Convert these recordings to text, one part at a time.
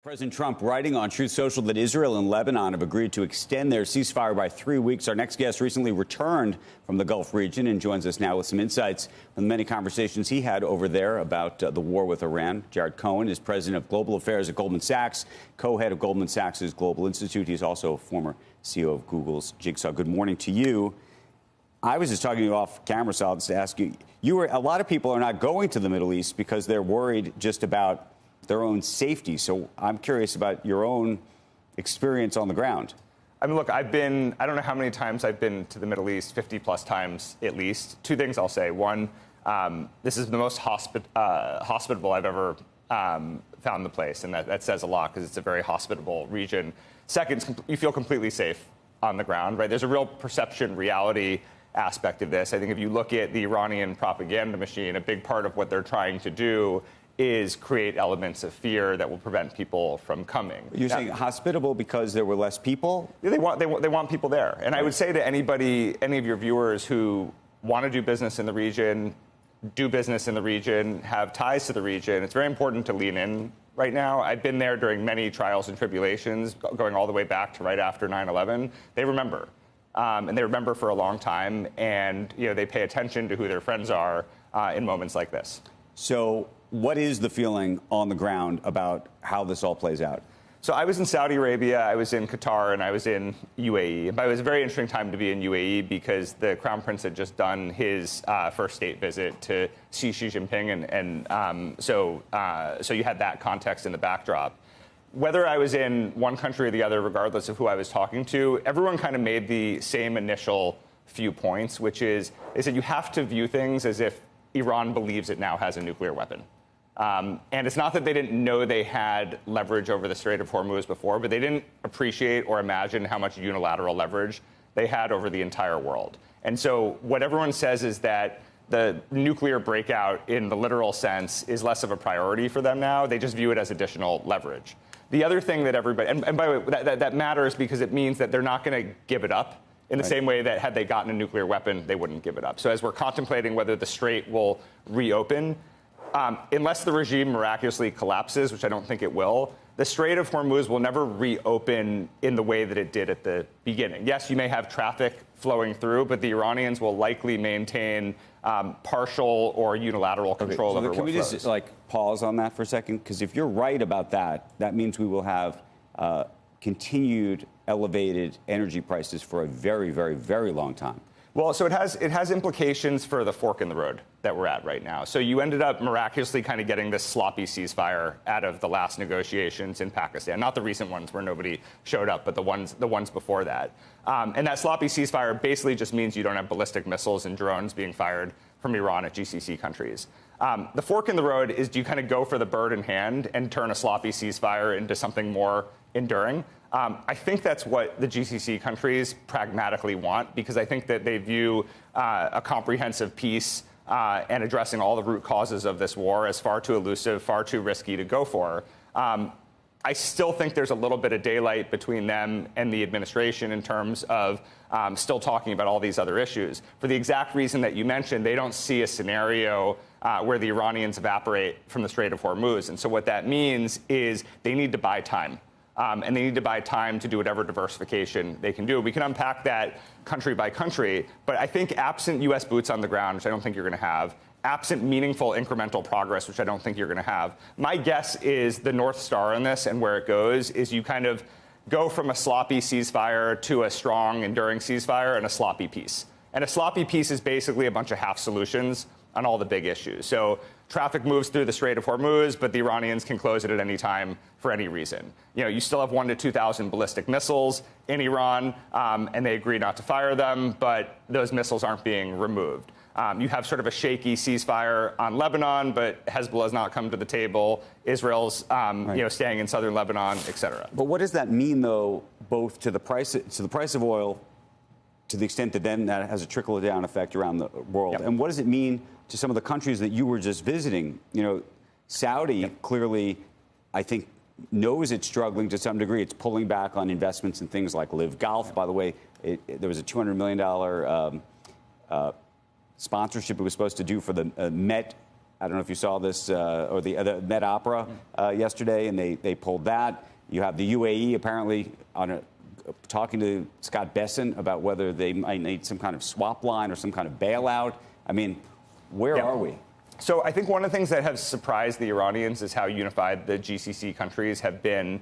President Trump writing on Truth Social that Israel and Lebanon have agreed to extend their ceasefire by 3 weeks. Our next guest recently returned from the Gulf region and joins us now with some insights from the many conversations he had over there about the war with Iran. Jared Cohen is president of global affairs at Goldman Sachs, co-head of Goldman Sachs' Global Institute. He's also a former CEO of Google's Jigsaw. Good morning to you. I was just talking to you off camera, so I'll just ask you, a lot of people are not going to the Middle East because they're worried just about their own safety. So I'm curious about your own experience on the ground. I mean, look, I don't know how many times I've been to the Middle East, 50 plus times at least. Two things I'll say. One, this is the most hospitable I've ever found the place. And that says a lot because it's a very hospitable region. Second, you feel completely safe on the ground, right? There's a real perception reality aspect of this. I think if you look at the Iranian propaganda machine, a big part of what they're trying to do is create elements of fear that will prevent people from coming. You're saying hospitable because there were less people? Yeah, they want people there. And right. I would say to anybody, any of your viewers who want to do business in the region, have ties to the region, it's very important to lean in right now. I've been there during many trials and tribulations, going all the way back to right after 9/11. They remember. And they remember for a long time. And they pay attention to who their friends are in moments like this. So what is the feeling on the ground about how this all plays out? So I was in Saudi Arabia, I was in Qatar, and I was in UAE. But it was a very interesting time to be in UAE because the Crown Prince had just done his first state visit to see Xi Jinping. And so you had that context in the backdrop. Whether I was in one country or the other, regardless of who I was talking to, everyone kind of made the same initial few points, which is they said you have to view things as if Iran believes it now has a nuclear weapon. And it's not that they didn't know they had leverage over the Strait of Hormuz before, but they didn't appreciate or imagine how much unilateral leverage they had over the entire world. And so what everyone says is that the nuclear breakout in the literal sense is less of a priority for them now. They just view it as additional leverage. The other thing that everybody, and by the way, that matters because it means that they're not going to give it up in the same way that had they gotten a nuclear weapon, they wouldn't give it up. So as we're contemplating whether the Strait will reopen, unless the regime miraculously collapses, which I don't think it will, the Strait of Hormuz will never reopen in the way that it did at the beginning. Yes, you may have traffic flowing through, but the Iranians will likely maintain partial or unilateral control over what flows. Can we just pause on that for a second? Because if you're right about that, that means we will have continued elevated energy prices for a very, very, very long time. Well, so it has implications for the fork in the road that we're at right now. So you ended up miraculously kind of getting this sloppy ceasefire out of the last negotiations in Pakistan, not the recent ones where nobody showed up, but the ones before that. And that sloppy ceasefire basically just means you don't have ballistic missiles and drones being fired from Iran at GCC countries. The fork in the road is, do you kind of go for the bird in hand and turn a sloppy ceasefire into something more enduring? I think that's what the GCC countries pragmatically want, because I think that they view a comprehensive peace and addressing all the root causes of this war as far too elusive, far too risky to go for. I still think there's a little bit of daylight between them and the administration in terms of still talking about all these other issues. For the exact reason that you mentioned, they don't see a scenario where the Iranians evaporate from the Strait of Hormuz. And so what that means is they need to buy time. And they need to buy time to do whatever diversification they can do. We can unpack that country by country, but I think absent U.S. boots on the ground, which I don't think you're going to have, absent meaningful incremental progress, which I don't think you're going to have, my guess is the North Star in this and where it goes is you kind of go from a sloppy ceasefire to a strong, enduring ceasefire and a sloppy peace. And a sloppy peace is basically a bunch of half solutions on all the big issues. So traffic moves through the Strait of Hormuz, but the Iranians can close it at any time for any reason. You still have 1,000 to 2,000 ballistic missiles in Iran, and they agree not to fire them, but those missiles aren't being removed. You have sort of a shaky ceasefire on Lebanon, but Hezbollah has not come to the table. Israel's, staying in southern Lebanon, et cetera. But what does that mean, though, both to the price of oil, to the extent that then that has a trickle-down effect around the world, Yep. And what does it mean to some of the countries that you were just visiting? Saudi clearly, I think, knows it's struggling to some degree. It's pulling back on investments in things like Live Golf. By the way, there was a $200 million sponsorship it was supposed to do for the Met I don't know if you saw this or the Met Opera yesterday, and they pulled that. You have the UAE apparently talking to Scott Bessent about whether they might need some kind of swap line or some kind of bailout. I mean, where are we? So I think one of the things that has surprised the Iranians is how unified the GCC countries have been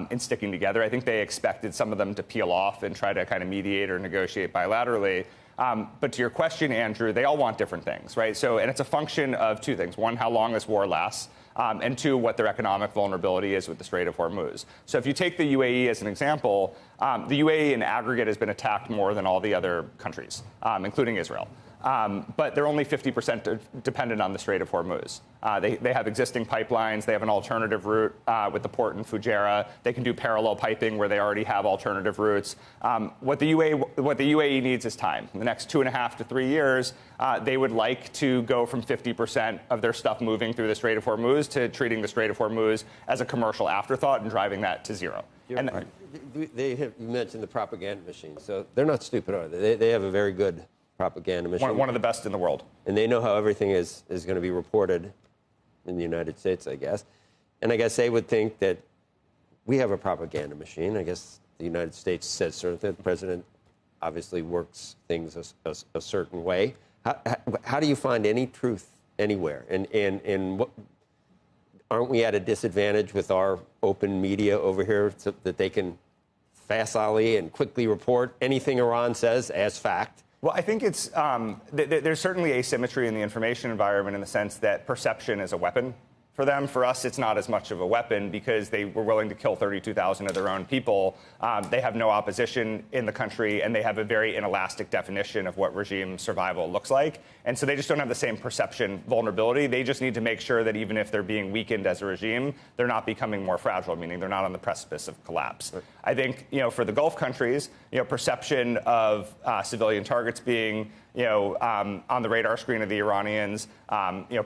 in sticking together. I think they expected some of them to peel off and try to kind of mediate or negotiate bilaterally. But to your question, Andrew, they all want different things, right? So, and it's a function of two things. One, how long this war lasts. And two, what their economic vulnerability is with the Strait of Hormuz. So if you take the UAE as an example, the UAE in aggregate has been attacked more than all the other countries, including Israel. But they're only 50% dependent on the Strait of Hormuz. They have existing pipelines. They have an alternative route with the port in Fujairah. They can do parallel piping where they already have alternative routes. What the UAE needs is time. In the next 2.5 to 3 years, they would like to go from 50% of their stuff moving through the Strait of Hormuz to treating the Strait of Hormuz as a commercial afterthought and driving that to zero. You mentioned the propaganda machine, so they're not stupid, are they? They have a very good propaganda machine. One of the best in the world. And they know how everything is going to be reported in the United States, I guess. And I guess they would think that we have a propaganda machine. I guess the United States says certain. The president obviously works things a certain way. How do you find any truth anywhere? And what, aren't we at a disadvantage with our open media over here so that they can facilely and quickly report anything Iran says as fact? Well, I think it's there's certainly asymmetry in the information environment in the sense that perception is a weapon for them. For us, it's not as much of a weapon because they were willing to kill 32,000 of their own people. They have no opposition in the country, and they have a very inelastic definition of what regime survival looks like. And so they just don't have the same perception vulnerability. They just need to make sure that even if they're being weakened as a regime, they're not becoming more fragile, meaning they're not on the precipice of collapse. Right. I think, for the Gulf countries, perception of civilian targets being on the radar screen of the Iranians,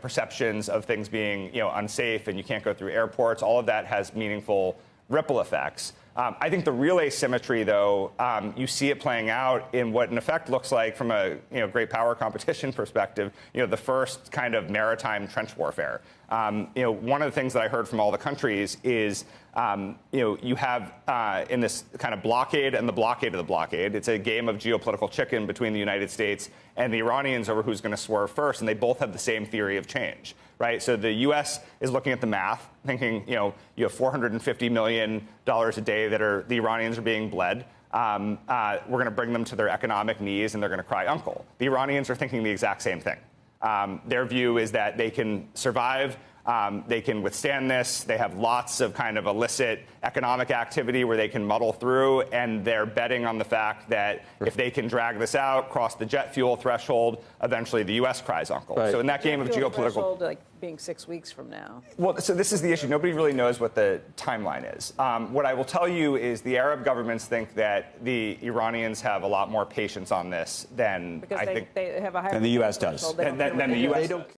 perceptions of things being, unsafe and you can't go through airports, all of that has meaningful ripple effects. I think the real asymmetry, though, you see it playing out in what, in effect, looks like, from a great power competition perspective, the first kind of maritime trench warfare. One of the things that I heard from all the countries is, you have in this kind of blockade and the blockade of the blockade, it's a game of geopolitical chicken between the United States and the Iranians over who's going to swerve first, and they both have the same theory of change, right? So the U.S. is looking at the math, thinking, you have $450 million a day that the Iranians are being bled. We're going to bring them to their economic knees, and they're going to cry uncle. The Iranians are thinking the exact same thing. Their view is that they can survive. They can withstand this. They have lots of kind of illicit economic activity where they can muddle through, and they're betting on the fact that if they can drag this out, cross the jet fuel threshold, eventually the U.S. cries uncle. Right. So in that game of geopolitical, like being 6 weeks from now. Well, so this is the issue. Nobody really knows what the timeline is. What I will tell you is the Arab governments think that the Iranians have a lot more patience on this than because I think they have a higher than the U.S. does. Than the U.S.